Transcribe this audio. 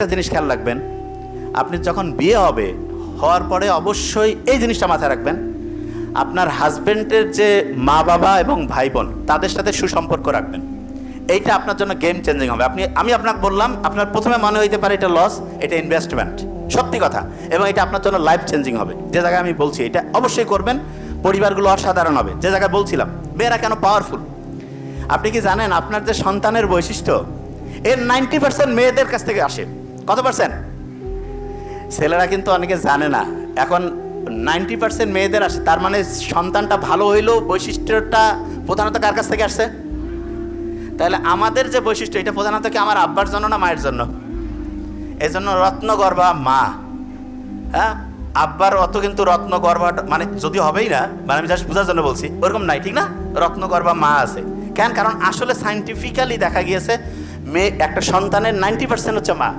একটা জিনিস খেয়াল রাখবেন, আপনি যখন বিয়ে হওয়ার পরে অবশ্যই এই জিনিসটা মাথায় রাখবেন, আপনার হাজবেন্ডের যে মা বাবা এবং ভাই বোন তাদের সাথে সুসম্পর্ক রাখবেন। এইটা আপনার জন্য গেম চেঞ্জিং হবে। আমি আপনাকে বললাম, আপনার প্রথমে মনে হইতে পারে এটা লস, এটা ইনভেস্টমেন্ট, সত্যি কথা, এবং এটা আপনার জন্য লাইফ চেঞ্জিং হবে। যে জায়গায় আমি বলছি এটা অবশ্যই করবেন, পরিবারগুলো অসাধারণ হবে। যে জায়গায় বলছিলাম মেয়েরা কেন পাওয়ারফুল, আপনি কি জানেন আপনার যে সন্তানের বৈশিষ্ট্য এর 90% মেয়েদের কাছ থেকে আসে। কত পার্সেন্ট? ছেলেরা কিন্তু অনেকে জানে না, এখন 90% মেয়েদের আসে। তার মানে সন্তানটা ভালো হইলেও বৈশিষ্ট্যটা প্রধানত কার কাছ থেকে আসছে? তাহলে আমাদের যে বৈশিষ্ট্য এটা প্রধানত কি আমার আব্বার জন্য না মায়ের জন্য? এই জন্য রত্নগর্ভা মা, হ্যাঁ, আব্বার অত কিন্তু রত্নগর্ভা মানে যদি হবেই না, মানে আমি জাস্ট বোঝার জন্য বলছি, ওরকম নাই, ঠিক না? রত্নগর্ভা মা আছে কেন? কারণ আসলে সায়েন্টিফিক্যালি দেখা গিয়েছে মেয়ে একটা সন্তানের 90% হচ্ছে মা।